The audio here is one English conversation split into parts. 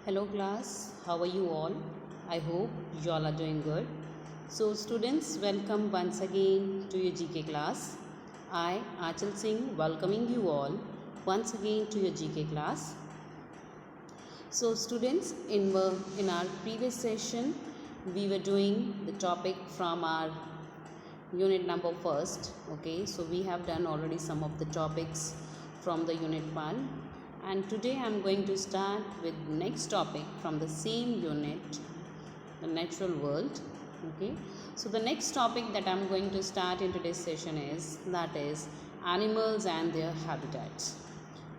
Hello class, how are you all? I hope you all are doing good. So students, welcome once again to your GK class. I, Achal Singh, welcoming you all once again to your GK class. So students, in our previous session, we were doing the topic from our unit number first. Okay, so we have done already some of the topics from the unit 1, and today I am going to start with next topic from the same unit, the natural world. Okay, so the next topic that I am going to start in today's session is animals and their habitats.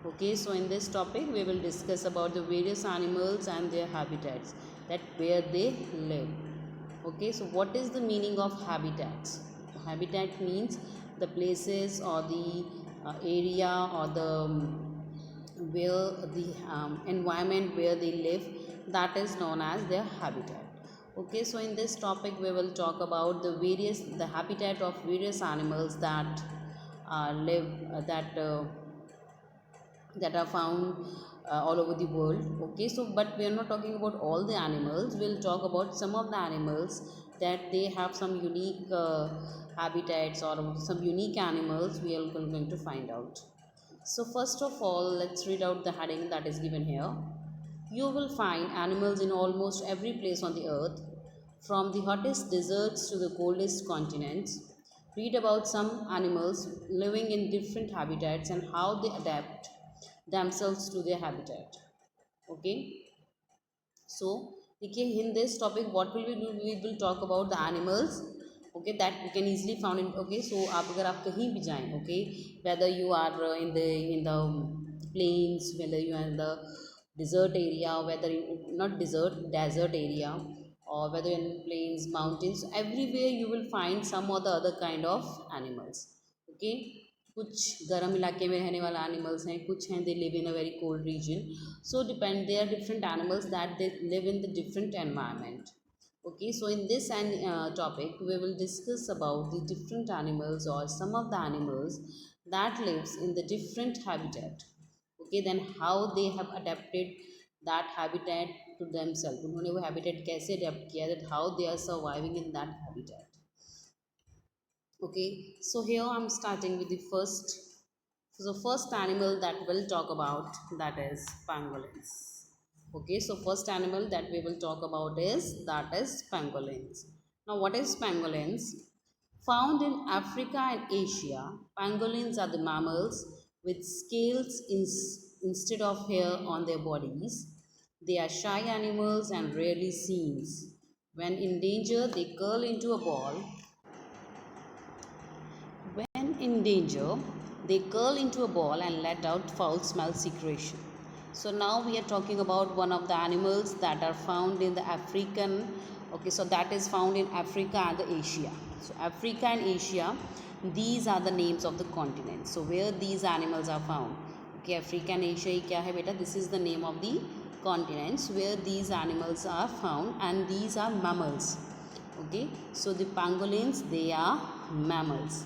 Okay, so in this topic we will discuss about the various animals and their habitats, that where they live. Okay, so what is the meaning of habitats? Habitat means the places or the area or the where the environment where they live, that is known as their habitat. Okay, so in this topic we will talk about the habitat of various animals that live that are found all over the world. Okay, so but we are not talking about all the animals. We'll talk about some of the animals that they have some unique habitats, or some unique animals we are going to find out. So first of all, let's read out the heading that is given here. You will find animals in almost every place on the earth, from the hottest deserts to the coldest continents. Read about some animals living in different habitats and how they adapt themselves to their habitat. Okay, so देखिए, in this topic what will we do, we will talk about the animals, okay, that we can easily found in. Okay, so आप अगर आप कहीं भी जाएं, okay, whether you are in the plains, whether you are in the desert area, whether in not desert area, or whether in plains, mountains, everywhere you will find some or the other kind of animals. Okay, कुछ गर्म इलाके में रहने वाला animals हैं, कुछ हैं दे live in a very cold region. So depend, there are different animals that they live in the different environment. Okay, so in this topic we will discuss about the different animals, or some of the animals that lives in the different habitat. Okay, then how they have adapted that habitat to themselves, उन्होंने वो habitat कैसे adapt किया, that how they are surviving in that habitat. Okay, so here I'm starting with the first. So the first animal that we'll talk about, that is pangolins. Okay, so first animal that we will talk about is pangolins. Now what is pangolins? Found in Africa and Asia, pangolins are the mammals with scales instead of hair on their bodies. They are shy animals and rarely seen. When in danger, they curl into a ball. When in danger, they curl into a ball and let out foul smell secretion. So now we are talking about one of the animals that are found in the African, okay, so that is found in Africa and the Asia. So Africa and Asia, these are the names of the continents. So where these animals are found. Okay, Africa and Asia ही क्या है बेटा? This is the name of the continents where these animals are found, and these are mammals. Okay, so the pangolins, they are mammals.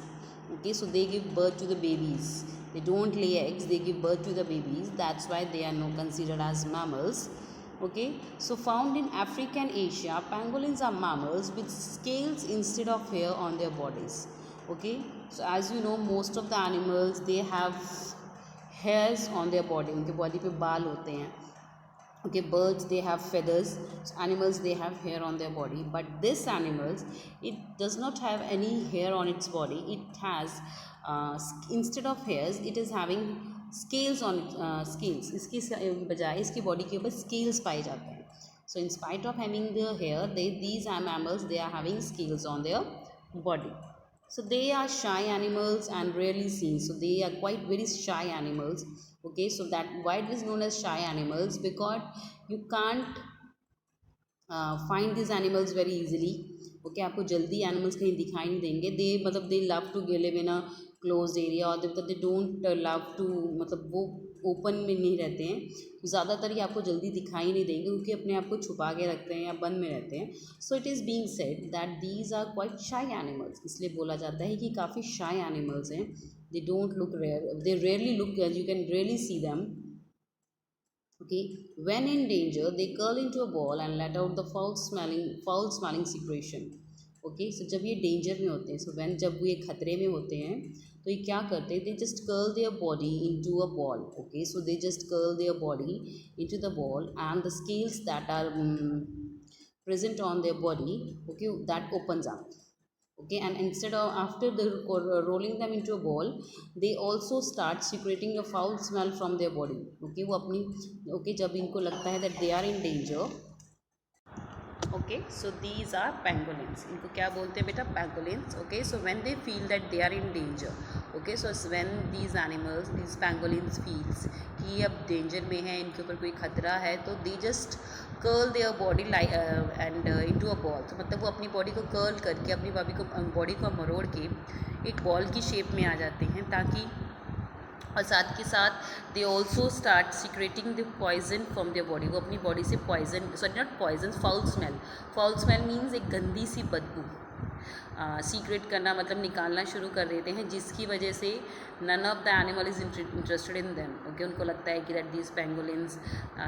Okay, so they give birth to the babies, they don't lay eggs, they give birth to the babies, that's why they are not considered as mammals. Okay, so found in Africa and Asia, pangolins are mammals with scales instead of hair on their bodies. Okay, so as you know, most of the animals, they have hairs on their body, उनके body पे बाल होते हैं. Okay, birds, they have feathers. So animals, they have hair on their body, but this animals, it does not have any hair on its body. It has instead of hairs, it is having scales on its scales. इसकी बजाय इसकी body के ऊपर scales पाए जाते हैं. So in spite of having the hair, these are mammals, they are having scales on their body. So they are shy animals and rarely seen. So they are quite very shy animals. Okay, so that why it is known as shy animals, because you can't find these animals very easily. Okay, आपको जल्दी animals कहीं दिखाई नहीं देंगे. They मतलब they love to live in a closed area, और they don't love to, मतलब वो ओपन में नहीं रहते हैं. ज़्यादातर ये आपको जल्दी दिखाई नहीं देंगे क्योंकि अपने आप को छुपा के रखते हैं या बंद में रहते हैं. So it is being said that these are quite shy animals. इसलिए बोला जाता है कि काफ़ी शाई एनिमल्स हैं. They don't look rare, they rarely look, you can rarely see them Okay, when in danger they curl into a ball and let out the foul smelling secretion. Okay, so जब ये danger में होते हैं, so when जब ये खतरे में होते हैं, तो ये क्या करते हैं, they just curl their body into a ball. Okay, so they just curl their body into the ball, and the scales that are present on their body, okay, that opens up. Okay, and instead of after the rolling them into a ball, they also start secreting a foul smell from their body. Okay, वो अपनी okay जब इनको लगता है that they are in danger. Okay, so these are pangolins. इनको क्या बोलते हैं बेटा? Pangolins. Okay, so when they feel that they are in danger, okay, so when these animals, these pangolins feels कि ये अब danger में है, इनके ऊपर कोई खतरा है, तो they just curl their body like and into a ball. तो मतलब वो अपनी बॉडी को कर्ल करके, अपनी बॉडी को मरोड़ के एक बॉल की शेप में आ जाते हैं, ताकि और साथ के साथ they also start secreting the poison from their body. वो अपनी बॉडी से poison, sorry not poison, foul smell means एक गंदी सी बदबू सीक्रेट करना, मतलब निकालना शुरू कर देते हैं, जिसकी वजह से none of the animal is interested in them. Okay, उनको लगता है कि that these pangolins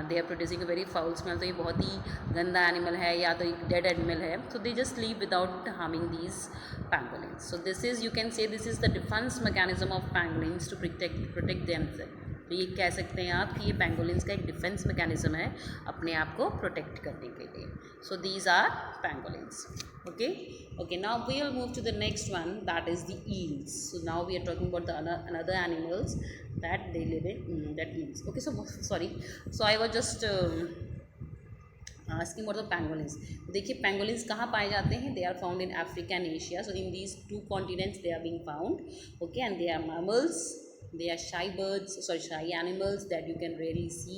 they are producing a very foul smell, तो ये बहुत ही गंदा एनिमल है या तो एक डेड एनिमल है, so they just leave without harming these pangolins. So this is, you can say, this is the defense mechanism of pangolins to protect themselves. तो ये कह सकते हैं आप कि ये पेंगोलिन्स का एक डिफेंस मैकेनिज्म है अपने आप को प्रोटेक्ट करने के लिए. So these are pangolins. Okay, okay, now we will move to the next one, that is the eels. So now we are talking about the another animals that they live in, that eels. Okay, so sorry, so I was just asking about the pangolins. देखिए pangolins कहाँ पाए जाते हैं? They are found in Africa and Asia. So in these two continents they are being found. Okay, and they are mammals. They are shy birds, sorry, shy animals that you can rarely see.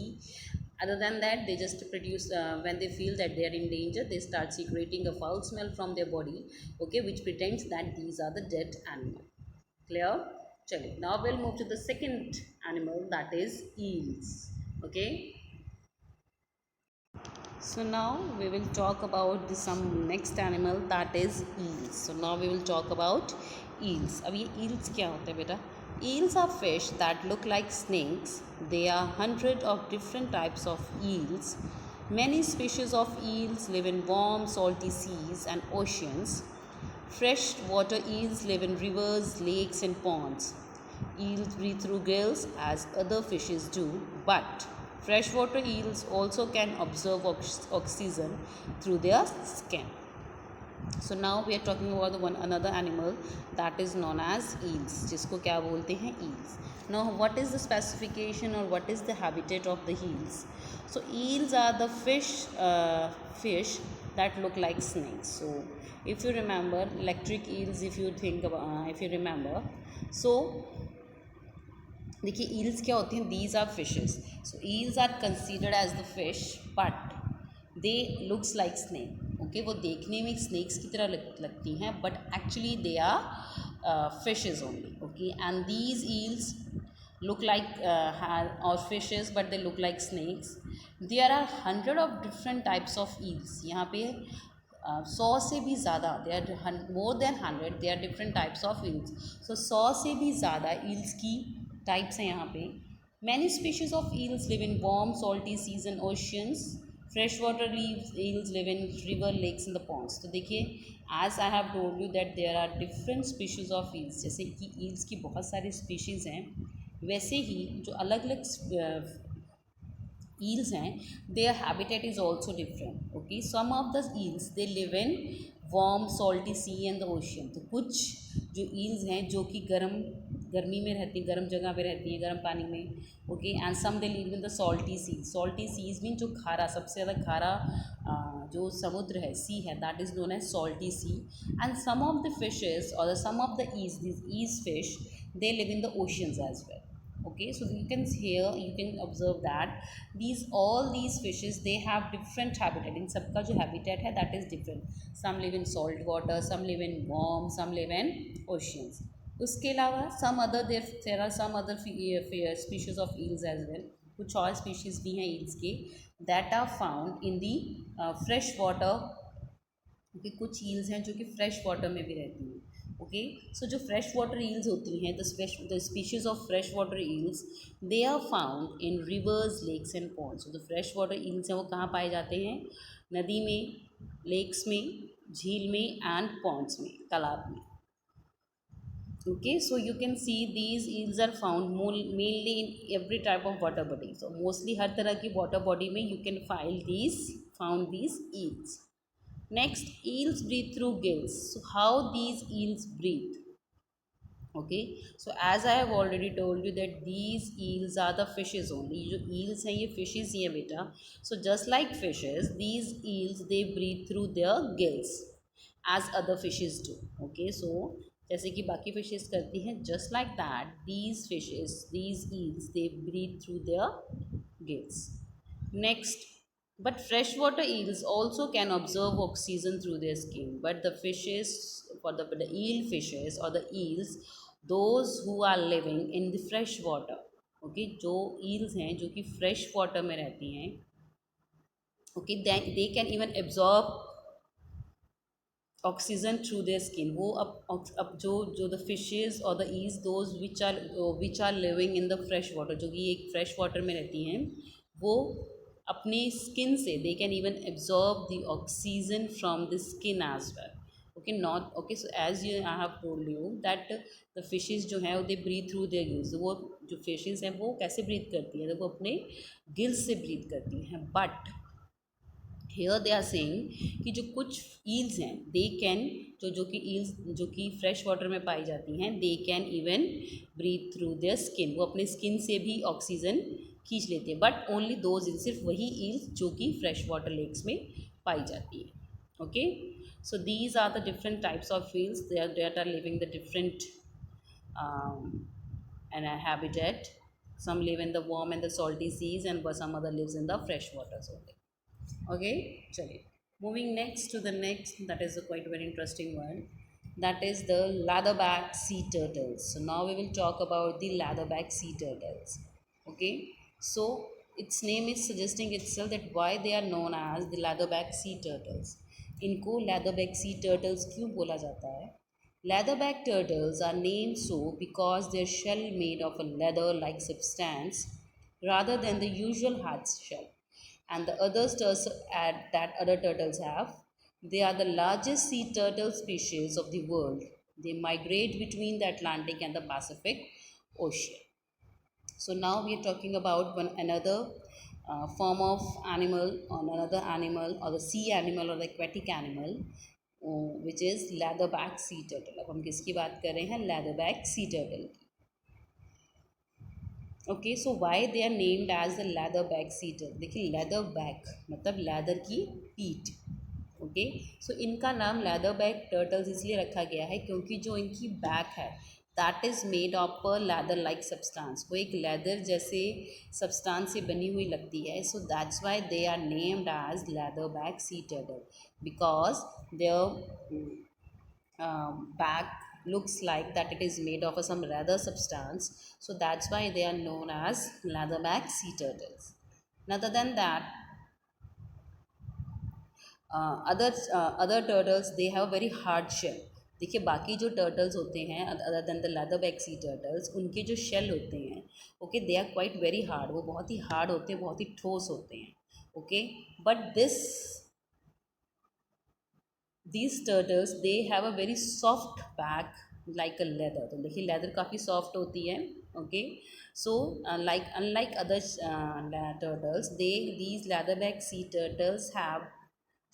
Other than that, they just produce when they feel that they are in danger, they start secreting a foul smell from their body, okay, which pretends that these are the dead animal. Clear? Chalo, now we'll move to the second animal, that is eels. Okay, so now we will talk about the some next animal, that is eels. So now we will talk about eels. अब ये eels क्या होते हैं बेटा? Eels are fish that look like snakes. There are hundreds of different types of eels. Many species of eels live in warm, salty seas and oceans. Freshwater eels live in rivers, lakes, and ponds. Eels breathe through gills as other fishes do, but freshwater eels also can absorb oxygen through their skin. So now we are talking about the another animal that is known as eels, जिसको क्या बोलते हैं? eels. Now what is the specification or what is the habitat of the eels? So eels are the fish that look like snakes. So if you remember electric eels, if you think about, if you remember, so देखिए eels क्या होती हैं? These are fishes. So eels are considered as the fish, but they looks like snake. Okay, वो देखने में snakes की तरह लगती हैं, but actually they are fishes only. Okay, and these eels look like or fishes but they look like snakes. There are 100 of different types of eels. यहाँ पे 100 से भी ज़्यादा, they are more than 100, they are different types of eels. So 100 से भी ज़्यादा eels की types हैं यहाँ पे. Many species of eels live in warm salty seas and oceans. Freshwater eels live in river, lakes and the ponds. तो देखिए as I have told you that there are different species of eels. जैसे कि eels की बहुत सारी species हैं, वैसे ही जो अलग अलग eels हैं, their habitat is also different. Okay, some of the eels they live in warm salty sea and the ocean. तो कुछ जो eels हैं जो कि गर्मी में रहती हैं, गर्म जगह पे रहती हैं, गर्म पानी में. Okay, and some they live in the salty sea. Salty seas mean जो खारा, सबसे ज़्यादा खारा जो समुद्र है, सी है, that is known as salty sea. And some of the fishes और some of the eels, this is fish, they live in the oceans as well. Okay, so you can here you can observe that all these fishes they have different habitat. In सबका जो habitat है that is different. Some live in salt water, some live in warm, some live in oceans. उसके अलावा some other there are some other species of eels as well. कुछ और species भी हैं eels के that are found in the fresh water. Okay, कुछ eels हैं जो कि fresh water में भी रहती हैं. ओके। सो जो फ्रेश वाटर ईल्स होती हैं, the species of fresh water eels, they are found in rivers, lakes and ponds. जो फ्रेश वाटर ईल्स हैं वो कहाँ पाए जाते हैं? नदी में, लेक्स में, झील में एंड पॉन्ड्स में, तालाब में। Okay, so you can see these eels are found mainly in every type of water body. So mostly हर तरह की water body में you can found these eels. Next, eels breathe through gills. So how these eels breathe? Okay, so as I have already told you that these eels are the fishes only. जो eels हैं ये fishes ही हैं बेटा. So just like fishes, these eels they breathe through their gills as other fishes do. Okay, so जैसे कि बाकी fishes करती हैं, just like that these eels they breathe through their gills. Next, but freshwater eels also can absorb oxygen through their skin. But the fishes, the eel fishes or the eels, those who are living in the fresh water, okay, जो eels हैं जो कि fresh water में रहती हैं, okay, then they can even absorb oxygen through their skin. वो अब जो द फिशेज और the eels those which are living in the fresh water, जो कि एक फ्रेश वाटर में रहती हैं, वो अपनी स्किन से they can even absorb the oxygen from the skin as well. Okay, not okay. So as you I have told you that the fishes जो हैं they breathe through their gills. वो जो फिशेज हैं वो कैसे breathe करती हैं? वो अपने गिल्स से ब्रीथ करती हैं. But here they are saying कि जो कुछ ईल्स हैं दे कैन, जो कि ईल्स जो कि फ्रेश वाटर में पाई जाती हैं, they can even breathe through their skin. वो अपने स्किन से भी ऑक्सीजन खींच लेते हैं. बट ओनली दोज ईल्स, सिर्फ वही ईल्स जो कि फ्रेश वाटर लेक्स में पाई जाती है. Okay, so these are the different types of eels. They are living the different and a habitat. Some live in the warm and the salty seas and some other lives in the fresh waters only. Okay, चलिए, moving next to the next, that is a quite very interesting one, that is the leatherback sea turtles. So now we will talk about the leatherback sea turtles. Okay, so its name is suggesting itself that why they are known as the leatherback sea turtles. इनको leatherback sea turtles क्यों बोला जाता है? Leatherback turtles are named so because their shell made of a leather-like substance rather than the usual hard shell and the that other turtles have. They are the largest sea turtle species of the world. They migrate between the Atlantic and the Pacific Ocean. So now we are talking about one another form of animal, or another animal, or the sea animal or the aquatic animal, which is leatherback sea turtle. अब हम किसकी बात कर रहे हैं? leatherback sea turtle की. Okay, so why they are named as the leatherback sea turtle. देखिए, leatherback मतलब लैदर की पीठ. ओके, सो इनका नाम leatherback turtles इसलिए रखा गया है क्योंकि जो इनकी बैक है that is made of a leather like substance. वो एक लैदर जैसे सब्सटेंस से बनी हुई लगती है. So that's why they are named as leatherback sea turtle because their back looks like that it is made of some leather substance. So that's why they are known as leatherback sea turtles. Other than that, other turtles they have a very hard shell. देखिए, बाकी जो turtles होते हैं other than the leatherback sea turtles, उनके जो shell होते हैं, okay, they are quite very hard. वो बहुत ही हार्ड होते हैं, बहुत ही ठोस होते हैं. Okay, but these turtles they have a very soft back like a leather. तो देखिए, leather काफ़ी soft होती है. okay, so like unlike other turtles, these leatherback sea turtles have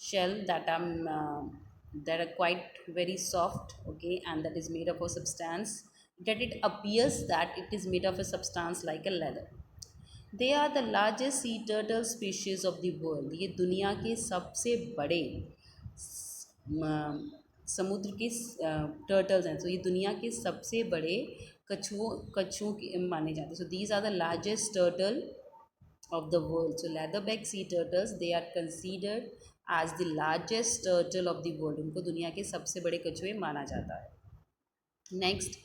shell that are quite very soft. okay, and that is made of a substance that it appears that it is made of a substance like a leather. They are the largest sea turtle species of the world. ये दुनिया के सबसे बड़े समुद्र के turtles हैं. तो ये दुनिया के सबसे बड़े कछुओं के माने जाते हैं. So these are the largest turtle of the world. So leatherback sea turtles they are considered as the largest turtle of the world. उनको दुनिया के सबसे बड़े कछुए माना जाता है. Next,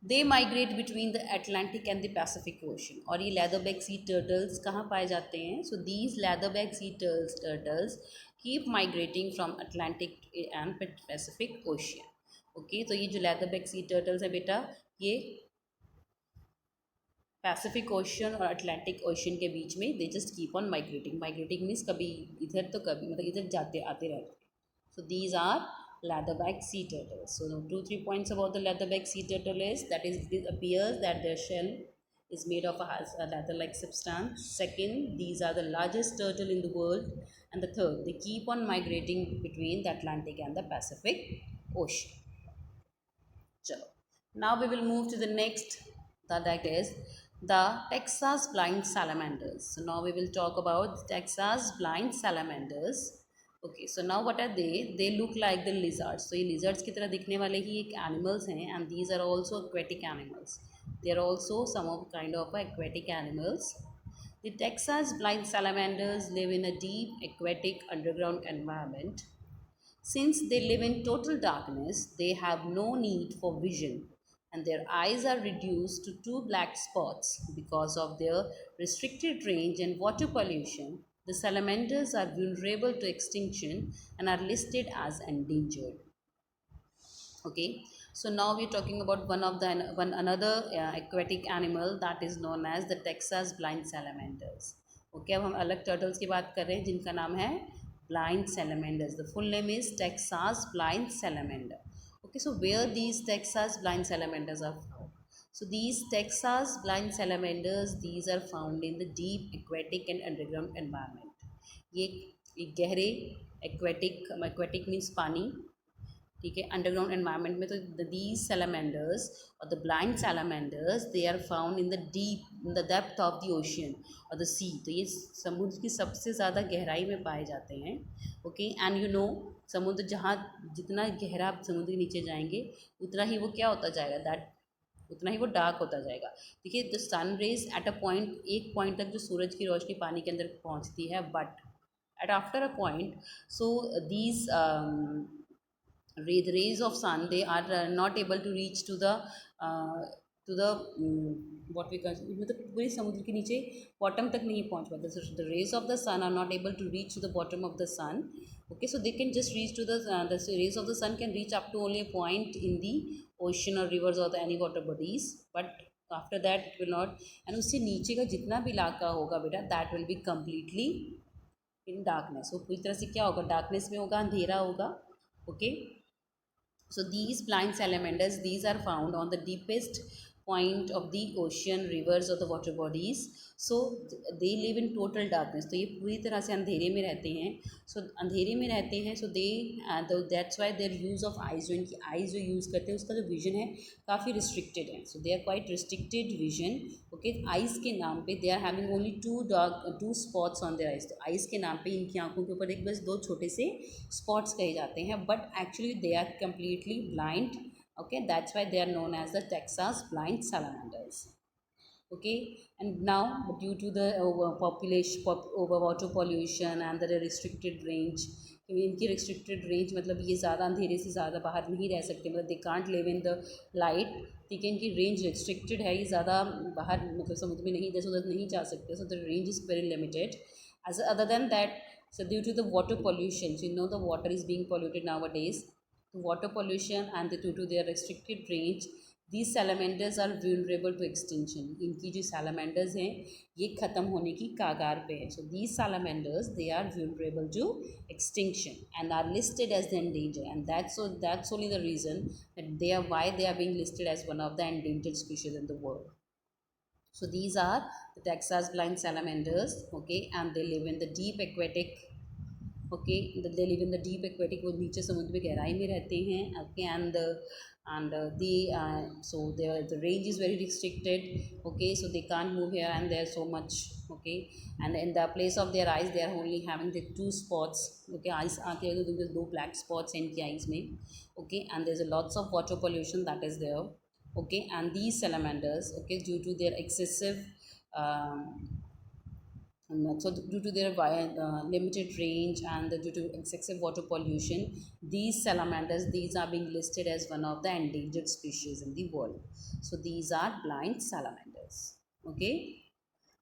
they migrate between the Atlantic and the Pacific ocean. और ये leatherback sea turtles कहाँ पाए जाते हैं? So these leatherback sea turtles keep migrating from Atlantic and Pacific Ocean. Okay, तो ये जो लेदरबैक सी टर्टल्स है बेटा, ये पैसिफिक ओशन और अटलांटिक ओशन के बीच में they just keep on migrating. Migrating means कभी इधर तो कभी मतलब इधर जाते आते रहते. So these are leatherback sea turtles. So 2-3 points about the leatherback sea turtle is that is it appears that their shell is made of a leather-like substance. Second, these are the largest turtle in the world. And the third, they keep on migrating between the Atlantic and the Pacific Ocean. Chalo. Now we will move to the next, that is the Texas blind salamanders. So now we will talk about the Texas blind salamanders. Okay, so now what are they? They look like the lizards. So ये lizards की तरह दिखने वाले ही एक animals हैं, and these are also aquatic animals. They are also some of kind of aquatic animals. The Texas blind salamanders live in a deep aquatic underground environment. Since they live in total darkness, they have no need for vision, and their eyes are reduced to two black spots because of their restricted range and water pollution. The salamanders are vulnerable to extinction and are listed as endangered. Okay, so now we're talking about one another aquatic animal that is known as the Texas blind salamanders. Okay, अब हम अलग turtles की बात कर रहे हैं जिनका नाम है blind salamanders. The full name is Texas blind salamander. Okay, so where these Texas blind salamanders are found? So these Texas blind salamanders, these are found in the deep aquatic and underground environment. ये गहरे aquatic means पानी, ठीक है, underground environment में. तो these salamanders और the blind salamanders they are found in the deep in the depth of the ocean और the sea. तो ये समुद्र की सबसे ज़्यादा गहराई में पाए जाते हैं. ओके, एंड यू नो समुद्र जहाँ जितना गहरा आप समुद्र के नीचे जाएंगे उतना ही वो क्या होता जाएगा, दैट उतना ही वो डार्क होता जाएगा. देखिए, the sun rays at a point, एक पॉइंट तक जो सूरज की रोशनी पानी के अंदर पहुँचती है, but at after a point, so these the rays of sun, they are not able to reach to the uh, what we call, मतलब पूरे समुद्र के नीचे बॉटम तक नहीं पहुंच पाते. So the rays of the sun are not able to reach to the bottom of the sun. Okay, so they can just reach to the rays of the sun can reach up to only a point in the ocean or rivers or the any water bodies, but after that it will not. and उससे नीचे का जितना भी इलाका होगा बेटा, that will be completely in darkness. वो पूरी तरह से क्या होगा, डार्कनेस में होगा, अंधेरा होगा. Okay, so these blind salamanders, these are found on the deepest point of the ocean, rivers or the water bodies. So they live in total darkness. तो ये पूरी तरह से अंधेरे में रहते हैं. So अंधेरे में रहते हैं. So they that's why their use of eyes, जो इनकी eyes जो use करते हैं उसका जो vision है काफ़ी restricted है. So they are quite restricted vision. Okay, eyes के नाम पे they are having only two spots on their eyes. तो eyes के नाम पे इनकी आंखों के ऊपर एक बस दो छोटे से spots कहे जाते हैं, but actually they are completely blind. Okay, that's why they are known as the Texas blind salamanders. Okay, and now due to the over water pollution and the restricted range, इनकी restricted range मतलब ये ज़्यादा अंधेरे से ज़्यादा बाहर नहीं रह सकते, मतलब they can't live in the light. ठीक है, इनकी range restricted है, ये ज़्यादा बाहर मतलब समुद्र में नहीं इधर उधर नहीं जा सकते. So the range is very limited. As other than that, so due to the water pollution, so you know the water is being polluted nowadays. The water pollution and due to their restricted range, these salamanders are vulnerable to extinction. इनकी जो salamanders हैं ये ख़त्म होने की कागार पे है. So these salamanders, they are vulnerable to extinction and are listed as the endangered, and that's only the reason that why they are being listed as one of the endangered species in the world. So these are the Texas blind salamanders. Okay, and they live in the deep aquatic. Okay, they live in the deep aquatic, वो नीचे समुद्र में गहराई में रहते हैं. Okay, and so the range is very restricted. Okay, so they can't move here and there so much. Okay, and in the place of their eyes, they are only having the two spots. Okay, eyes आते हैं तो दो black spots हैं इनकी eyes में. Okay, and there's a lots of water pollution that is there. Okay, and these salamanders, okay, due to their excessive so due to their limited range and due to excessive water pollution, these salamanders, these are being listed as one of the endangered species in the world. So these are blind salamanders. Okay,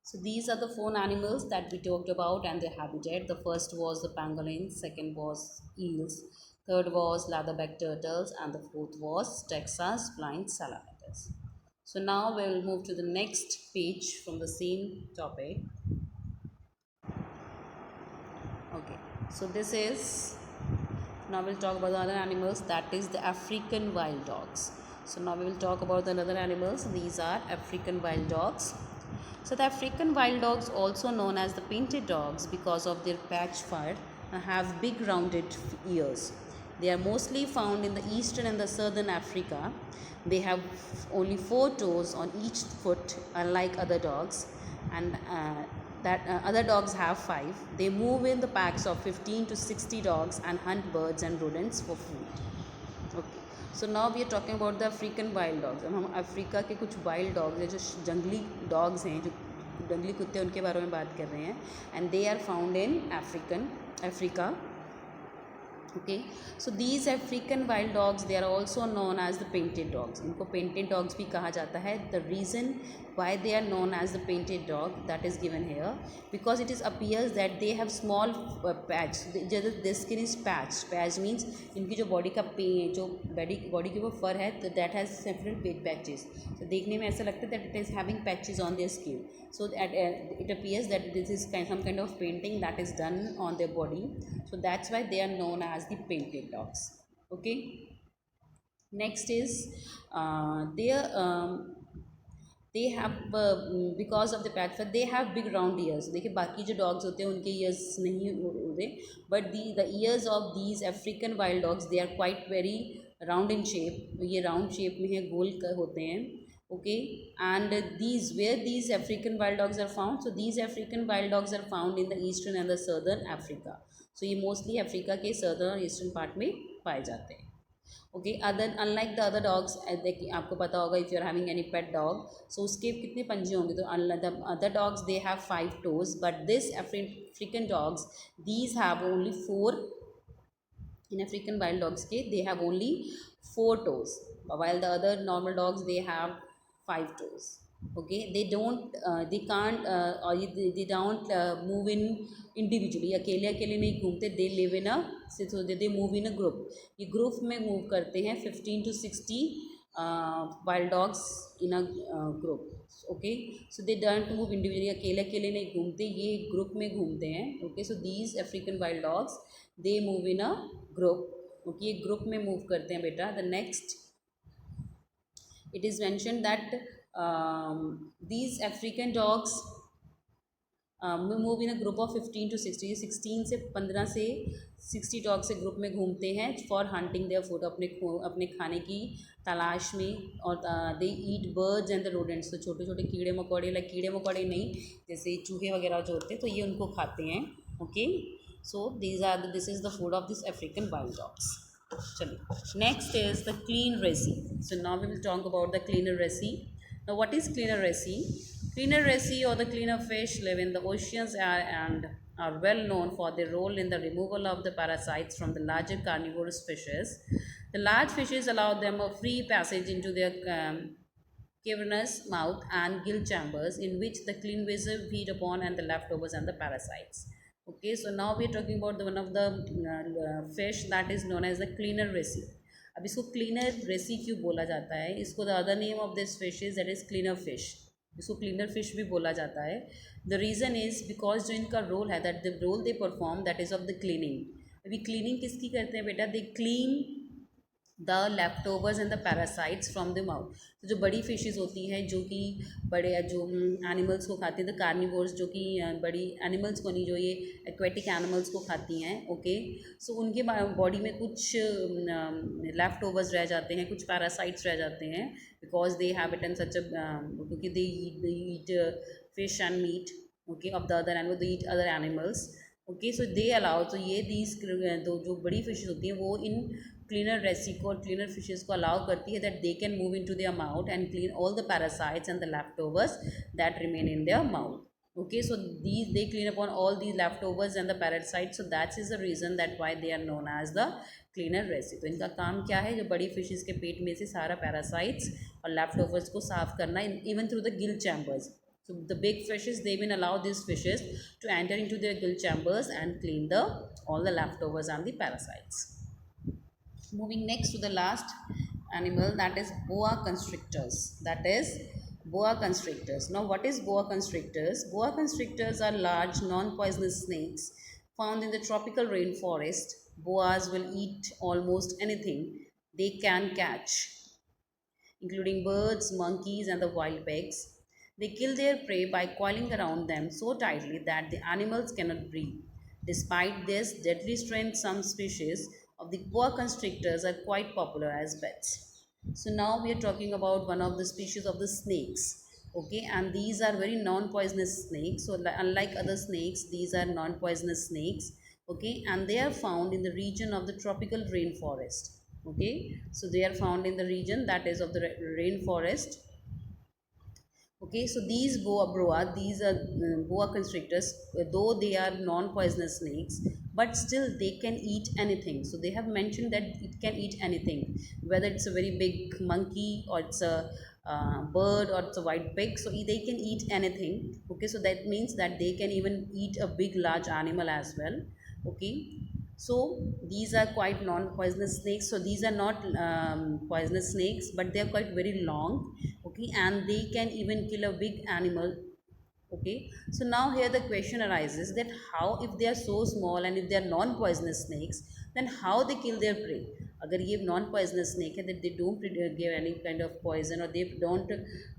so these are the four animals that we talked about and their habitat. The first was the pangolin, second was eels, third was leatherback turtles, and the fourth was Texas blind salamanders. So now we'll move to the next page from the same topic. Okay, so this is, now we'll talk about the other animals, that is the African wild dogs. So now we will talk about the other animals. These are African wild dogs. So the African wild dogs, also known as the painted dogs because of their patch fur, have big rounded ears. They are mostly found in the eastern and the southern Africa. They have only 4 toes on each foot, unlike other dogs, and that other dogs have 5. They move in the packs of 15 to 60 dogs and hunt birds and rodents for food. Okay, so now we are talking about the African wild dogs. अब हम Africa के कुछ wild dogs हैं, जो जंगली dogs हैं, जो जंगली कुत्ते, उनके बारे में बात कर रहे हैं. And they are found in Africa. Okay, so these African wild dogs, they are also known as the painted dogs. इनको पेंटेड डॉग्स भी कहा जाता है. The reason why they are known as the painted dog, that is given here, because it is appears that they have small patch. The skin is patch means इनकी जो body का जो body के ऊपर फर है, तो दैट हैज़ सेवरल पैचेस. तो देखने में ऐसा लगता है that it is having patches on their skin. So it appears that this is some kind of painting that is done on their body. So that's why they are known as the painted dogs. Okay, next is they have because of the patch fur, they have big round ears. देखिए बाकी जो dogs होते हैं उनके ears नहीं होते, but the ears of these African wild dogs, they are quite very round in shape. ये round shape में है, गोल होते हैं. Okay, and where these African wild dogs are found, so these African wild dogs are found in the eastern and the southern Africa. So ये mostly Africa के southern और eastern part में पाए जाते हैं. Okay, other unlike the other dogs, देखिए आपको पता होगा if you are having any pet dog, so उसके कितने पंजे होंगे. तो the other dogs, they have 5 toes, but this African dogs, these have only 4. In African wild dogs के they have only 4 toes, while the other normal dogs, they have 5 toes. Okay, they can't or they don't move in individually. अकेले नहीं घूमते. दे live in they move in a group. ये group में move करते हैं 15 to 60 wild dogs in a group. Okay, so they don't move individually. अकेले नहीं घूमते, ये ग्रुप में घूमते हैं. Okay, so these African wild dogs, they move in a group. Okay, ये ग्रुप में मूव करते हैं बेटा. The next, it is mentioned that these African dogs move in a group of 15 to 60. 15 से 60 डॉग से ग्रुप में घूमते हैं फॉर हंटिंग देयर फूड, अपने खाने की तलाश में. और दे ईट बर्ड्स एंड द रोडेंट्स. तो छोटे छोटे कीड़े मकोड़े, लाइक कीड़े मकोड़े नहीं, जैसे चूहे वगैरह जो होते हैं, तो ये उनको खाते हैं. Okay, so this is the food of this African wild dogs. चलिए, next is the clean wrasse. So now we will talk about the cleaner wrasse. Now what is cleaner wrasse? Cleaner raceyi or the cleaner fish live in the oceans and are well known for their role in the removal of the parasites from the larger carnivorous fishes. The large fishes allow them a free passage into their cavernous mouth and gill chambers, in which the clean vessel feed upon and the leftovers and the parasites. Okay, so now we are talking about one of the fish that is known as the cleaner raceyi. अब इसको cleaner रेसी क्यों बोला जाता है? इसको the other name of this fish is that is cleaner fish. इसको cleaner fish भी बोला जाता है. द रीज़न इज़ बिकॉज जो इनका रोल है, that the role they perform, that is of the cleaning. अभी क्लीनिंग किसकी करते हैं बेटा? They clean the left overs and the parasites from the mouth. तो जो बड़ी फिशेस होती हैं, जो कि बड़े जो एनिमल्स को खाती हैं, द कार्निवोर्स, जो कि बड़ी एनिमल्स को नहीं, जो ये एक्वेटिक एनिमल्स को खाती हैं. ओके, सो उनके बॉडी में कुछ लेफ्ट ओवर्स रह जाते हैं, कुछ पैरासाइट्स रह जाते हैं, because they have it and such a, क्योंकि they eat fish and meat. Okay, of the other animal, they eat other animals. Okay, so they allow, तो ये दीज जो बड़ी फिशेस होती हैं, वो इन क्लीनर रेसी को और क्लीनर फिशेस को अलाउ करती है that they can move in to their mouth and clean all the parasites and the left overs that remain in their mouth. Okay, so they clean upon all these leftovers and the parasites. So that is the reason that why they are known as the cleaner race. तो इनका काम क्या है? जो बड़ी fishes के पेट में से सारा पैरासाइट्स और leftovers को साफ करना, even through the gill chambers. So the big fishes, they will allow these fishes to enter into their gill chambers and clean all the leftovers and the parasites. Moving next to the last animal, that is boa constrictors. That is boa constrictors. Now, what is boa constrictors? Boa constrictors are large non-poisonous snakes found in the tropical rainforest. Boas will eat almost anything they can catch, including birds, monkeys, and the wild pigs. They kill their prey by coiling around them so tightly that the animals cannot breathe. Despite this deadly strength, some species of the boa constrictors are quite popular as pets. So now we are talking about one of the species of the snakes. Okay, and these are very non-poisonous snakes. So unlike other snakes, these are non-poisonous snakes. Okay, and they are found in the region of the tropical rainforest. Okay, so they are found in the region that is of the rainforest. Okay, so these these are boa constrictors, though they are non-poisonous snakes, but still they can eat anything. So they have mentioned that it can eat anything, whether it's a very big monkey or it's a bird or it's a white pig. So they can eat anything. Okay, so that means that they can even eat a big, large animal as well. Okay, so these are quite non-poisonous snakes. So these are not poisonous snakes, but they are quite very long. Okay, and they can even kill a big animal. Okay, so now here the question arises that how, if they are so small and if they are non-poisonous snakes, then how they kill their prey? अगर ये non poisonous snake है, that they don't give any kind of poison or they don't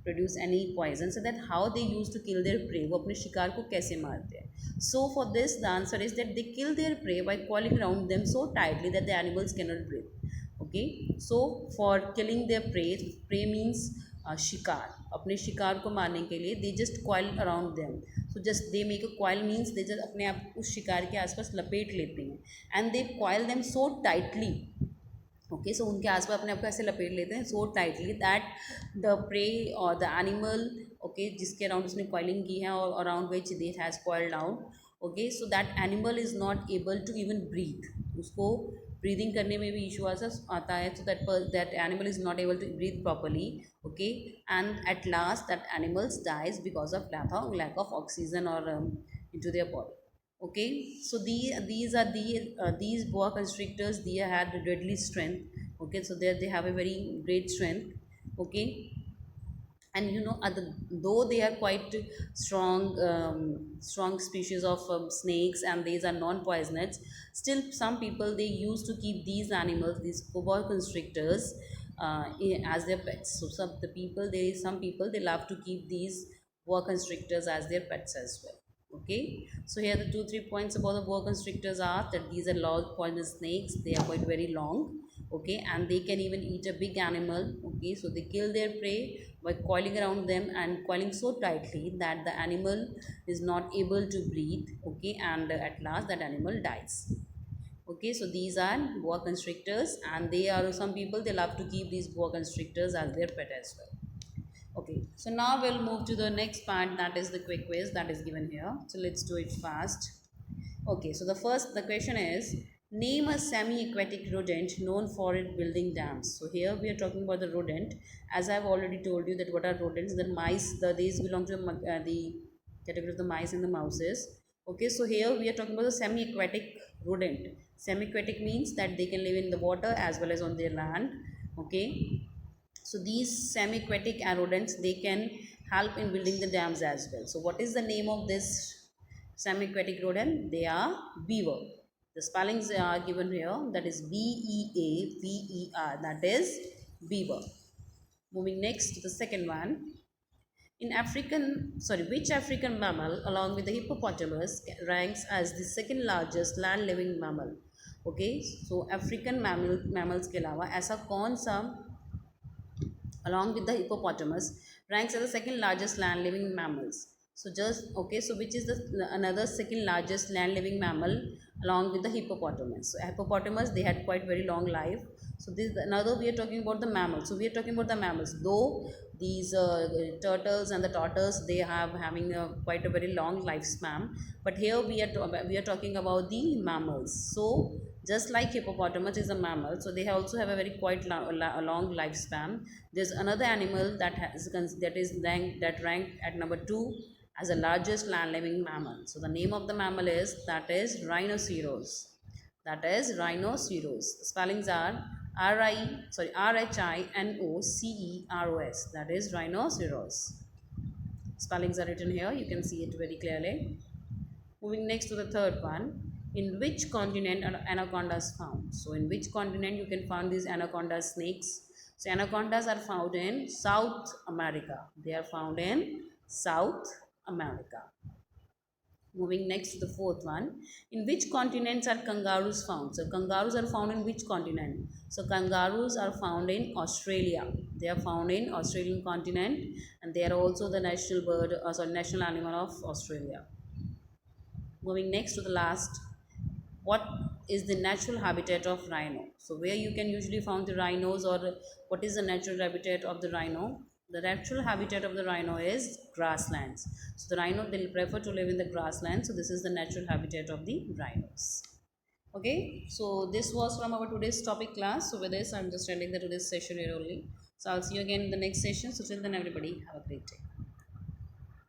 produce any poison, so that how they used to kill their prey, वो अपने शिकार को कैसे मारते हैं? So for this the answer is that they kill their prey by coiling around them so tightly that the animals cannot breathe. Okay, so for killing their prey means शिकार, अपने शिकार को मारने के लिए they just coil around them. So just they make a coil means they just अपने आप उस शिकार के आसपास लपेट लेते हैं. And they coil them so tightly. Okay, so उनके आसपास अपने आप को ऐसे लपेट लेते हैं so tightly that the prey और द एनिमल, ओके, जिसके अराउंड उसने कॉइलिंग की है और अराउंड which they has coiled out. Okay, so that animal is not able to even breathe. उसको ब्रीदिंग करने में भी इशू आता है. So that animal is not able to breathe properly. Okay, and at last that animals dies because of lack of oxygen और into their body. Okay, so these are these boa constrictors, they had deadly strength. Okay, so they have a very great strength. Okay, and you know, though they are quite strong species of snakes and these are non-poisonous, still some people they used to keep these animals, these boa constrictors, as their pets. So some people they love to keep these boa constrictors as their pets as well. Okay, so here the 2-3 points about the boa constrictors are that these are large poisonous snakes, they are quite very long. Okay, and they can even eat a big animal. Okay, so they kill their prey by coiling around them and coiling so tightly that the animal is not able to breathe. Okay, and at last that animal dies. Okay, so these are boa constrictors, and they are, some people they love to keep these boa constrictors as their pet as well. Okay, so now we'll move to the next part, that is the quick quiz that is given here. So let's do it fast. Okay, so the question is, name a semi-aquatic rodent known for it building dams. So here we are talking about the rodent. As I've already told you that what are rodents, the mice, these belong to the category of the mice and the mouses. Okay, so here we are talking about the semi-aquatic rodent. Semi-aquatic means that they can live in the water as well as on their land. Okay, so these semi-aquatic rodents, they can help in building the dams as well. So what is the name of this semi-aquatic rodent? They are beaver. The spellings are given here, that is beaver, that is beaver. Moving next to the second one. Which African mammal along with the hippopotamus ranks as the second largest land living mammal? Okay, so African mammals के अलावा ऐसा कौन सा along with the hippopotamus ranks as the second largest land living mammals? So just okay, so which is the another second largest land living mammal along with the hippopotamus? So hippopotamus, they had quite very long life. So this another, we are talking about the mammals. So we are talking about the mammals, though these turtles and the tortoise, they have having quite a very long lifespan, but here we are talking about the mammals. So just like hippopotamus is a mammal, so they also have a very quite long lifespan. There's another animal that ranked at number 2 as the largest land living mammal. So the name of the mammal is, that is rhinoceros. That is rhinoceros. The spellings are RHINOCEROS, that is rhinoceros. Spellings are written here, you can see it very clearly. Moving next to the third one, in which continent are anacondas found? So in which continent you can find these anaconda snakes? So anacondas are found in South America. They are found in South America. Moving next to the fourth one, in which continents are kangaroos found? So kangaroos are found in which continent? So kangaroos are found in Australia. They are found in Australian continent, and they are also the national bird, national animal of Australia. Moving next to the last, what is the natural habitat of rhino? So where you can usually find the rhinos, or what is the natural habitat of the rhino? The natural habitat of the rhino is grasslands. So the rhino, they prefer to live in the grasslands. So this is the natural habitat of the rhinos. Okay, so this was from our today's topic class. So with this, I'm just ending the today's session here only. So I'll see you again in the next session. So till then, everybody, have a great day.